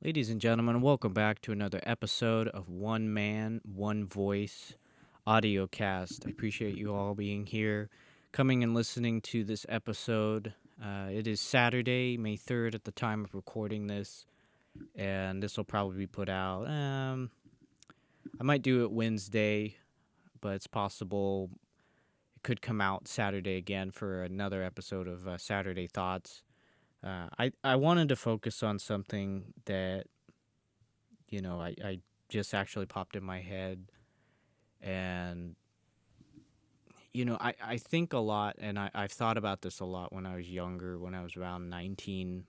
Ladies and gentlemen, welcome back to another episode of One Man, One Voice Audiocast. I appreciate you all being here, coming and listening to this episode. It is Saturday, May 3rd at the time of recording this, and this will probably be put out. I might do it Wednesday, but it's possible it could come out Saturday again for another episode of Saturday Thoughts. I wanted to focus on something that I just actually popped in my head. And, I think a lot, and I've thought about this a lot when I was younger, when I was around 19.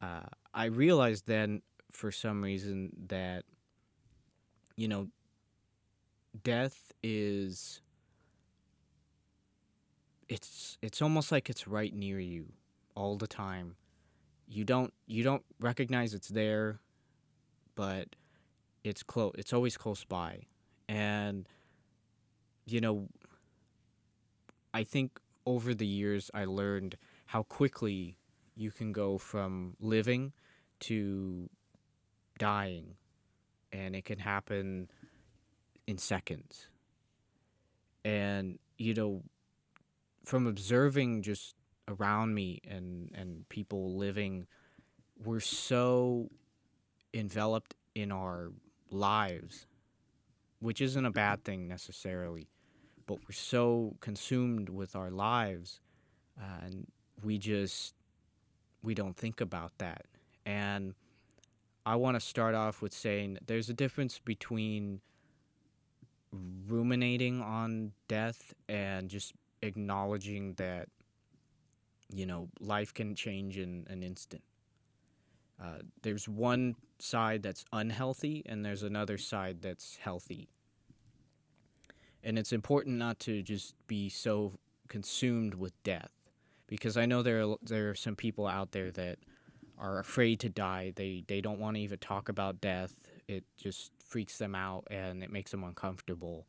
I realized then, for some reason, that, you know, death is, it's almost like it's right near you all the time. You don't recognize it's there, but it's always close by. And, you know, I think over the years I learned how quickly you can go from living to dying, and it can happen in seconds. And from observing just around me and people living, we're so enveloped in our lives, which isn't a bad thing necessarily, but we're so consumed with our lives, and we just we don't think about that. And I want to start off with saying that there's a difference between ruminating on death and just acknowledging that life can change in an instant. There's one side that's unhealthy, and there's another side that's healthy. And it's important not to just be so consumed with death, because I know there are some people out there that are afraid to die. They don't want to even talk about death. It just freaks them out and it makes them uncomfortable.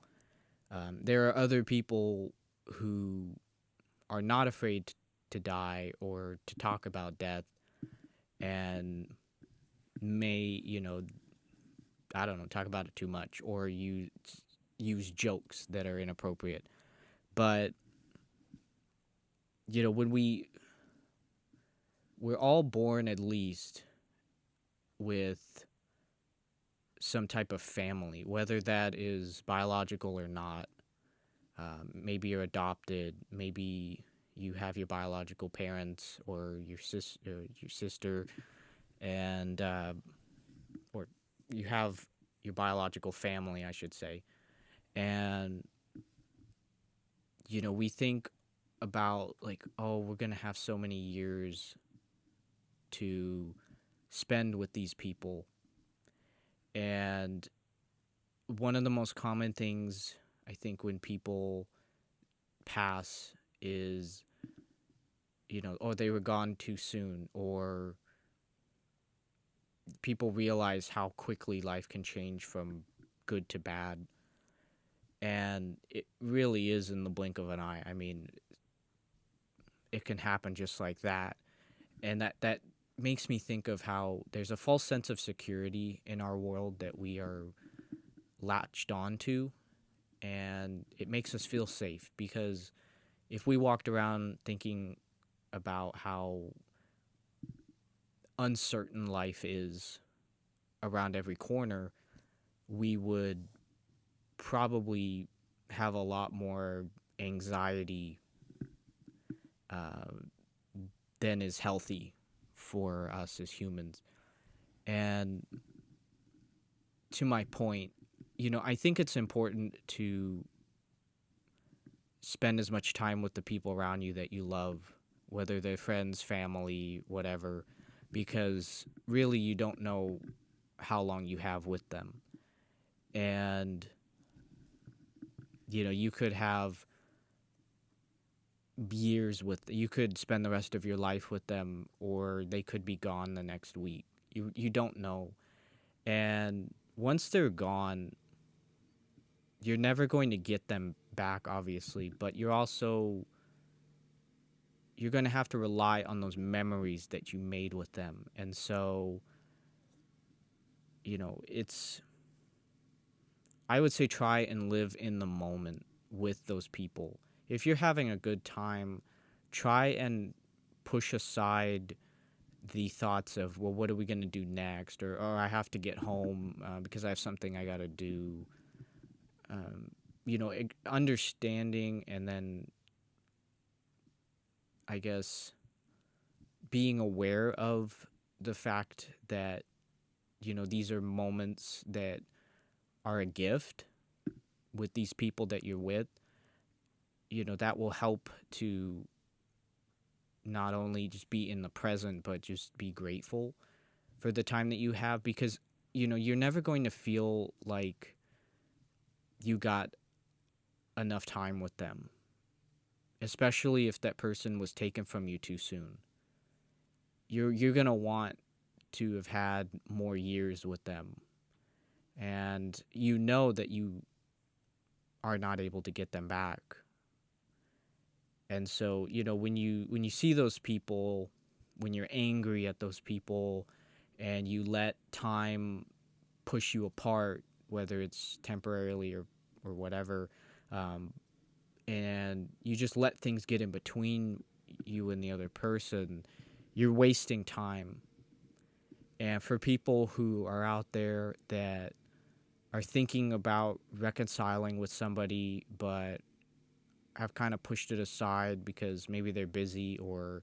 There are other people who are not afraid to die or to talk about death, and may, I don't know, talk about it too much or use jokes that are inappropriate. But when we're all born, at least, with some type of family, whether that is biological or not. Maybe you're adopted. Maybe you have your biological parents or your sister, and or you have your biological family, I should say. And we think about, like, oh, we're gonna have so many years to spend with these people. And one of the most common things, I think, when people pass is, oh, they were gone too soon, or people realize how quickly life can change from good to bad. And it really is in the blink of an eye. I mean, it can happen just like that. And that makes me think of how there's a false sense of security in our world that we are latched onto, and it makes us feel safe, because if we walked around thinking about how uncertain life is around every corner, we would probably have a lot more anxiety uh, than is healthy for us as humans. And to my point, I think it's important to spend as much time with the people around you that you love, whether they're friends, family, whatever, because really you don't know how long you have with them. And, you could have you could spend the rest of your life with them, or they could be gone the next week. You don't know. And once they're gone, you're never going to get them back, obviously, but you're going to have to rely on those memories that you made with them. And so it's, I would say try and live in the moment with those people. If you're having a good time, try and push aside the thoughts of, well, what are we going to do next? Or I have to get home because I have something I got to do. Um, understanding, and then I guess being aware of the fact that, these are moments that are a gift with these people that you're with, that will help to not only just be in the present, but just be grateful for the time that you have, because, you're never going to feel like you got enough time with them, especially if that person was taken from you too soon. You're going to want to have had more years with them, and you know that you are not able to get them back. And so, when you see those people, when you're angry at those people, and you let time push you apart, whether it's temporarily or whatever, um, and you just let things get in between you and the other person, you're wasting time. And for people who are out there that are thinking about reconciling with somebody but have kind of pushed it aside because maybe they're busy or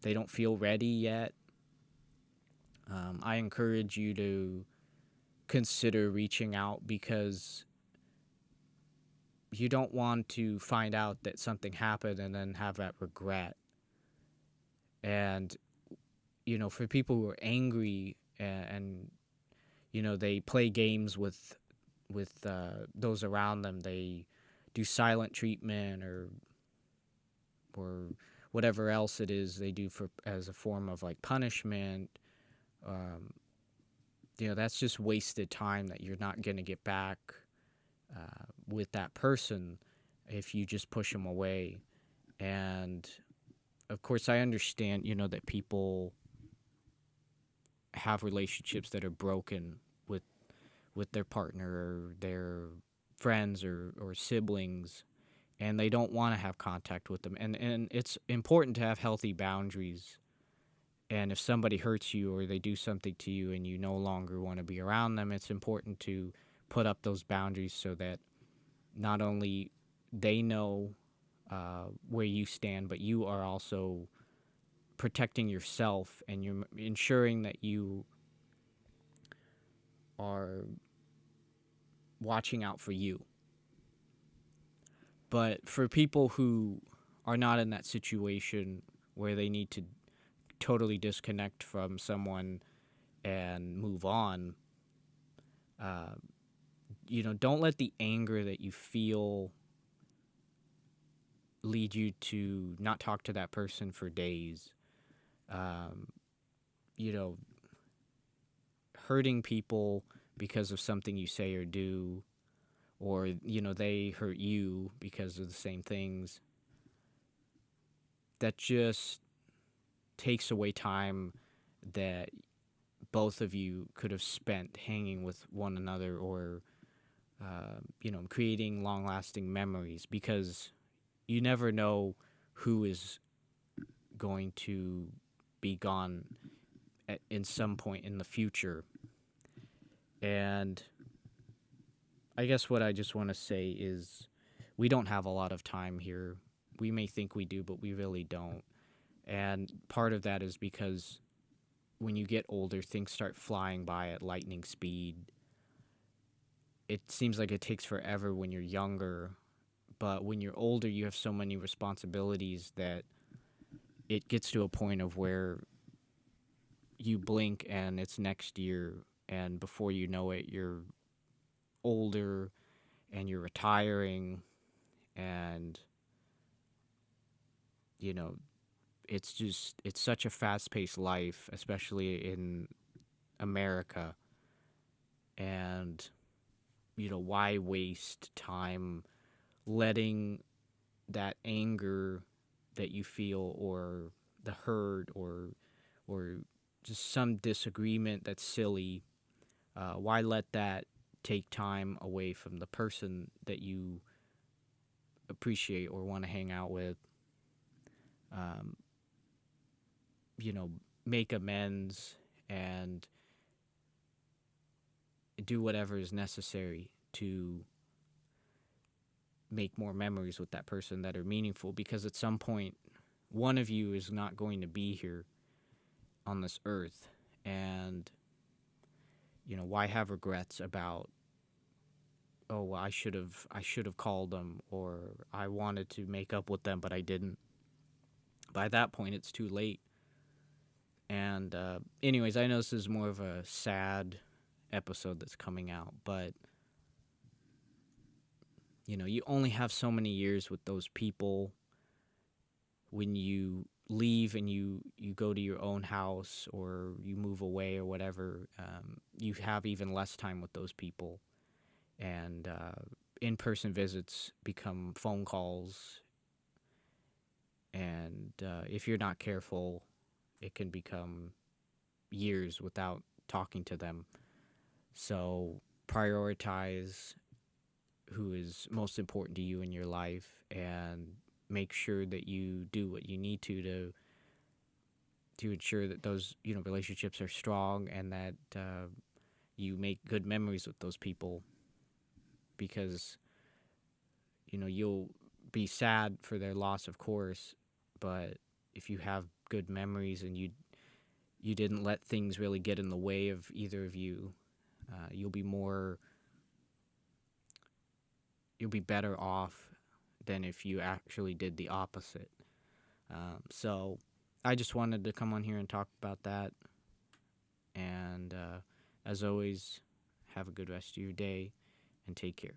they don't feel ready yet, I encourage you to consider reaching out, because you don't want to find out that something happened and then have that regret. And, for people who are angry and they play games with those around them, they do silent treatment or whatever else it is they do for as a form of like punishment. Um, that's just wasted time that you're not going to get back with that person if you just push them away. And of course, I understand, that people have relationships that are broken with their partner or their friends or siblings, and they don't want to have contact with them. And it's important to have healthy boundaries. And if somebody hurts you or they do something to you and you no longer want to be around them, it's important to put up those boundaries so that not only they know where you stand, but you are also protecting yourself, and you're ensuring that you are watching out for you. But for people who are not in that situation where they need to totally disconnect from someone and move on, uh, don't let the anger that you feel lead you to not talk to that person for days. Um, you know, Hurting people because of something you say or do, or, they hurt you because of the same things, that just takes away time that both of you could have spent hanging with one another, or creating long-lasting memories, because you never know who is going to be gone in some point in the future. And I guess what I just want to say is we don't have a lot of time here. We may think we do, but we really don't. And part of that is because when you get older, things start flying by at lightning speed. It seems like it takes forever when you're younger, but when you're older, you have so many responsibilities that it gets to a point of where you blink and it's next year, and before you know it, you're older and you're retiring, and you know it's such a fast-paced life, especially in America. And why waste time letting that anger that you feel, or the hurt, or just some disagreement that's silly, Why let that take time away from the person that you appreciate or want to hang out with? Um, you know, make amends and do whatever is necessary to make more memories with that person that are meaningful, because at some point one of you is not going to be here on this earth. And why have regrets about, oh, well, I should have called them, or I wanted to make up with them but I didn't. By that point it's too late. And anyways, I know this is more of a sad episode that's coming out, but you only have so many years with those people. When you leave and you go to your own house or you move away or whatever, you have even less time with those people. And in-person visits become phone calls. And if you're not careful, it can become years without talking to them. So prioritize who is most important to you in your life, and make sure that you do what you need to ensure that those relationships are strong, and that you make good memories with those people. Because you'll be sad for their loss, of course, but if you have good memories and you didn't let things really get in the way of either of you, you'll be better off than if you actually did the opposite. So I just wanted to come on here and talk about that. And as always, have a good rest of your day and take care.